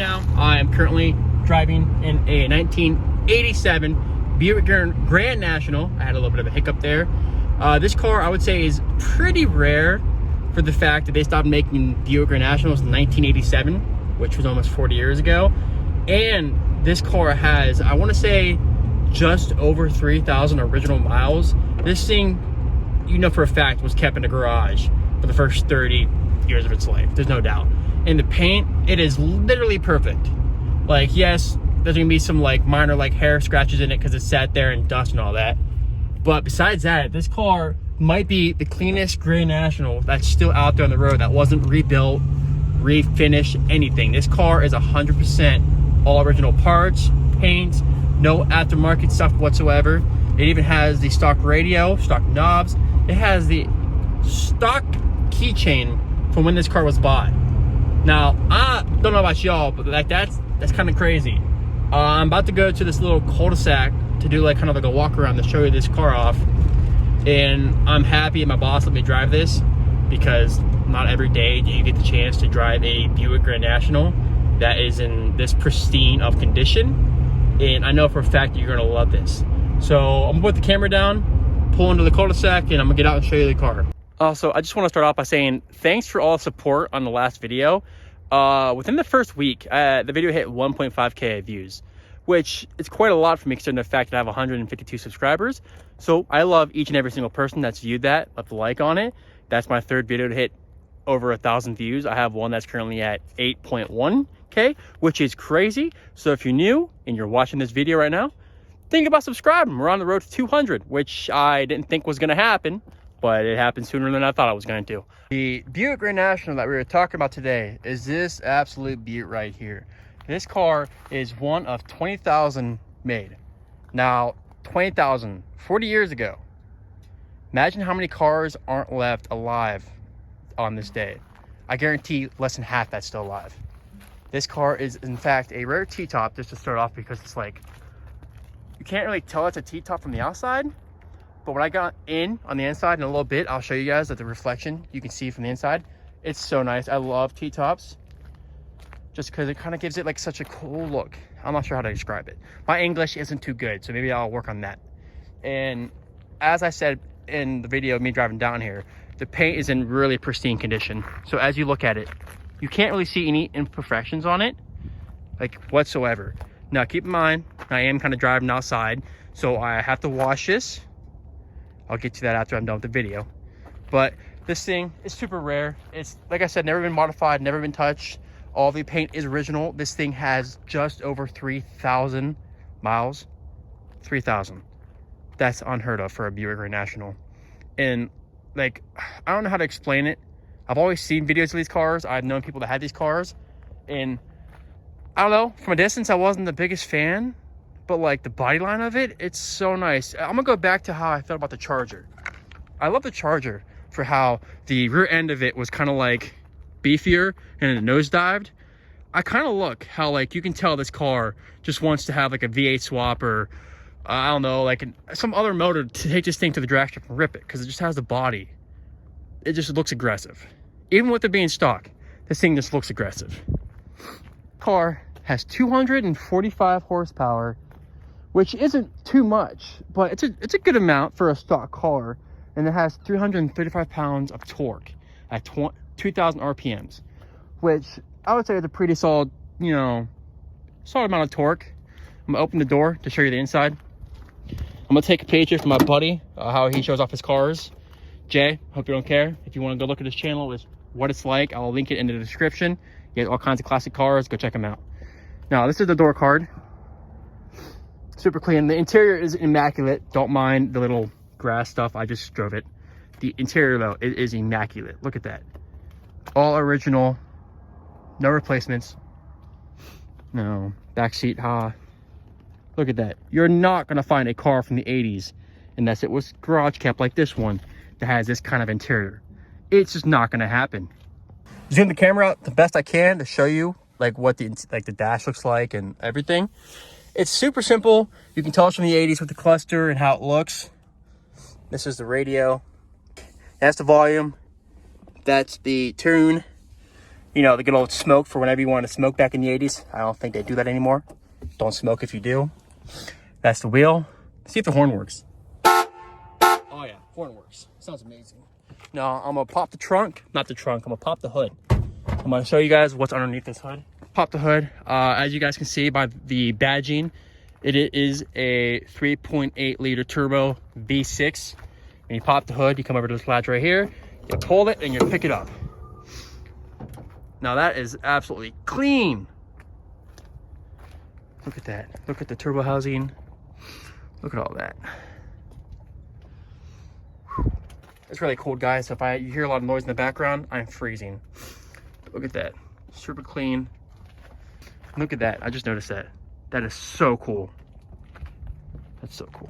now, I am currently driving in a 1987 Buick Grand National. I had a little bit of a hiccup there. This car, I would say, is pretty rare for the fact that they stopped making Buick Grand Nationals in 1987, which was almost 40 years ago. And this car has, I want to say, just over 3,000 original miles. This thing, you know for a fact, was kept in a garage for the first 30 years of its life. There's no doubt. And the paint, it is literally perfect. Like, yes, there's gonna be some like minor like hair scratches in it because it sat there and dust and all that. But besides that, this car might be the cleanest Grand National that's still out there on the road that wasn't rebuilt, refinished, anything. This car is 100% all original parts, paint, no aftermarket stuff whatsoever. It even has the stock radio, stock knobs. It has the stock keychain from when this car was bought. Now, I don't know about y'all, but like that's kind of crazy. I'm about to go to this little cul-de-sac to do like kind of like a walk around to show you this car off. And I'm happy my boss let me drive this because not every day do you get the chance to drive a Buick Grand National that is in this pristine of condition. And I know for a fact that you're gonna love this. So I'm gonna put the camera down, pull into the cul-de-sac, and I'm gonna get out and show you the car. Also, I just want to start off by saying thanks for all the support on the last video. Within the first week, the video hit 1.5K views, which is quite a lot for me considering the fact that I have 152 subscribers. So I love each and every single person that's viewed that, left a like on it. That's my third video to hit over 1,000 views. I have one that's currently at 8.1K, which is crazy. So if you're new and you're watching this video right now, think about subscribing. We're on the road to 200, which I didn't think was gonna happen, but it happened sooner than I thought I was going to. The Buick Grand National that we were talking about today is this absolute beaut right here. This car is one of 20,000 made. Now, 20,000, 40 years ago. Imagine how many cars aren't left alive on this day. I guarantee less than half that's still alive. This car is, in fact, a rare T-top, just to start off, because it's like, you can't really tell it's a T-top from the outside. But when I got in on the inside in a little bit, I'll show you guys that the reflection you can see from the inside. It's so nice. I love T-tops just because it kind of gives it like such a cool look. I'm not sure how to describe it. My English isn't too good, so maybe I'll work on that. And as I said in the video of me driving down here, the paint is in really pristine condition. So as you look at it, you can't really see any imperfections on it, like whatsoever. Now keep in mind, I am kind of driving outside, so I have to wash this. I'll get to that after I'm done with the video. But this thing is super rare. It's, like I said, never been modified, never been touched. All the paint is original. This thing has just over 3,000 miles. 3,000. That's unheard of for a Buick Grand National. And like, I don't know how to explain it. I've always seen videos of these cars. I've known people that had these cars. And I don't know, from a distance, I wasn't the biggest fan. But like the body line of it, it's so nice. I'm gonna go back to how I felt about the Charger. I love the Charger for how the rear end of it was kind of like beefier and it nosedived. I kind of look how like you can tell this car just wants to have like a V8 swap or I don't know, like some other motor to take this thing to the drag strip and rip it, because it just has the body. It just looks aggressive. Even with it being stock, this thing just looks aggressive. Car has 245 horsepower, which isn't too much, but it's a good amount for a stock car. And it has 335 pounds of torque at 2,000 RPMs, which I would say is a pretty solid, you know, solid amount of torque. I'm gonna open the door to show you the inside. I'm gonna take a picture from my buddy, how he shows off his cars. Jay, hope you don't care. If you wanna go look at his channel, is what it's like. I'll link it in the description. He has all kinds of classic cars, go check him out. Now, this is the door card. Super clean. The interior is immaculate. Don't mind the little grass stuff. I just drove it. The interior though, it is immaculate. Look at that. All original. No replacements. No. Backseat, look at that. You're not gonna find a car from the 80s unless it was garage kept like this one that has this kind of interior. It's just not gonna happen. Zoom the camera out the best I can to show you like what the dash looks like and everything. It's super simple. You can tell it's from the 80s with the cluster and how it looks. This is the radio. That's the volume. That's the tune. You know, the good old smoke for whenever you want to smoke back in the 80s. I don't think they do that anymore. Don't smoke if you do. That's the wheel. Let's see if the horn works. Oh yeah, horn works. Sounds amazing. Now I'm gonna pop the trunk, not the trunk, I'm gonna pop the hood. I'm gonna show you guys what's underneath this hood. Pop the hood. As you guys can see by the badging, it is a 3.8 liter turbo V6. When you pop the hood, you come over to this latch right here, you pull it and you pick it up. Now that is absolutely clean. Look at that. Look at the turbo housing. Look at all that. It's really cold, guys. So if you hear a lot of noise in the background, I'm freezing. Look at that. Super clean. Look at that. I just noticed that. That is so cool. That's so cool.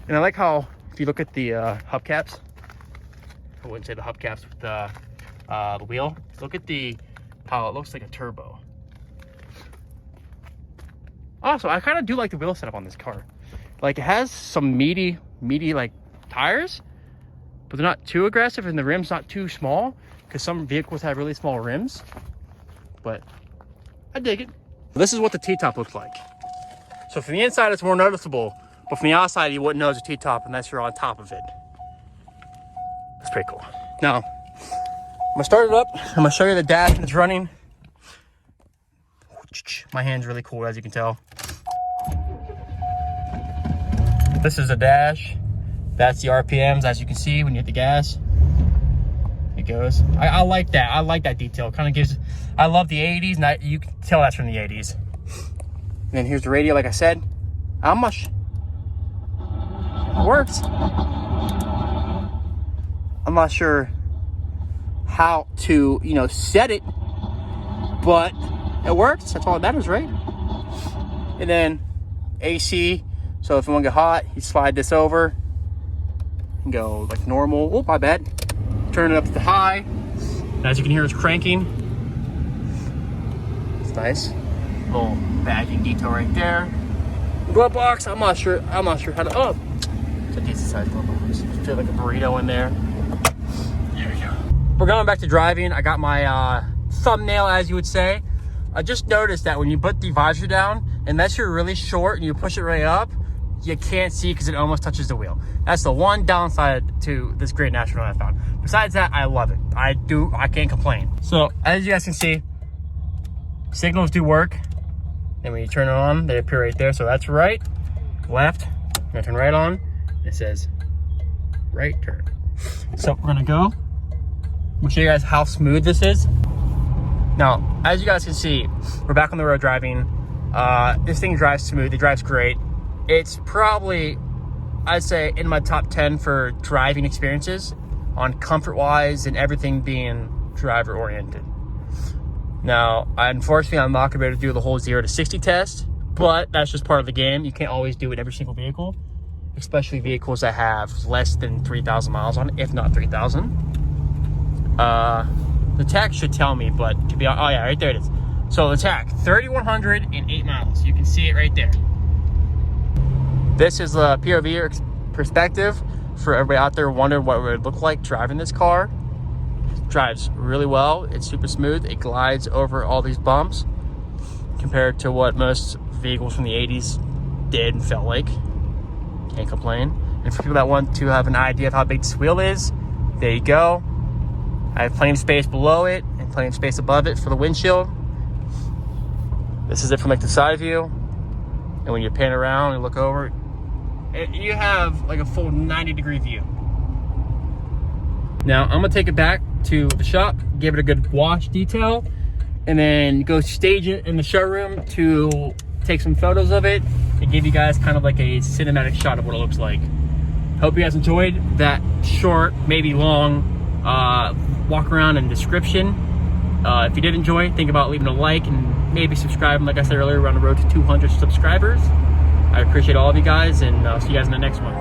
And I like how, if you look at the hubcaps, I wouldn't say the hubcaps with the wheel. Look at how it looks like a turbo. Also, I kind of do like the wheel setup on this car. Like, it has some meaty like tires, but they're not too aggressive, and the rim's not too small, because some vehicles have really small rims. But I dig it. This is what the T-top looks like. So from the inside, it's more noticeable, but from the outside, you wouldn't know it's a T-top unless you're on top of it. It's pretty cool. Now, I'm gonna start it up. I'm gonna show you the dash when it's running. My hand's really cool, as you can tell. This is the dash. That's the RPMs, as you can see when you hit the gas. It goes. I like that. I like that detail. Kind of gives. I love the 80s, and you can tell that's from the 80s. And then here's the radio, like I said. How much? It works. I'm not sure how to, set it, but it works. That's all that matters, right? And then AC. So if you want to get hot, you slide this over and go like normal. Oh, my bad. Turn it up to the high. And as you can hear, it's cranking. It's nice. Little badging detail right there. Glove box. I'm not sure how to. Oh, it's a decent sized glove box. Feel like a burrito in there. There we go. We're going back to driving. I got my thumbnail, as you would say. I just noticed that when you put the visor down, unless you're really short and you push it right up, you can't see because it almost touches the wheel. That's the one downside to this Grand National I found. Besides that, I love it. I can't complain. So as you guys can see, signals do work. And when you turn it on, they appear right there. So that's right, left. I'm gonna turn right on. It says right turn. So we're gonna go. We'll show you guys how smooth this is. Now, as you guys can see, we're back on the road driving. This thing drives smooth. It drives great. It's probably, I'd say, in my top 10 for driving experiences on comfort-wise and everything being driver-oriented. Now, unfortunately, I'm not going to be able to do the whole 0 to 60 test, but that's just part of the game. You can't always do it every single vehicle, especially vehicles that have less than 3,000 miles on it, if not 3,000. The tach should tell me, but to be honest, oh yeah, right there it is. So the tach, 3,108 miles. You can see it right there. This is a POV perspective for everybody out there wondering what it would look like driving this car. It drives really well. It's super smooth. It glides over all these bumps compared to what most vehicles from the 80s did and felt like. Can't complain. And for people that want to have an idea of how big this wheel is, there you go. I have plenty of space below it and plenty of space above it for the windshield. This is it from like the side view. And when you pan around and look over, you have like a full 90-degree view. Now I'm gonna take it back to the shop, give it a good wash detail, and then go stage it in the showroom to take some photos of it and give you guys kind of like a cinematic shot of what it looks like. Hope you guys enjoyed that short, maybe long walk around and description. If you did enjoy, think about leaving a like and maybe subscribing. Like I said earlier, we're on the road to 200 subscribers. I appreciate all of you guys, and I'll see you guys in the next one.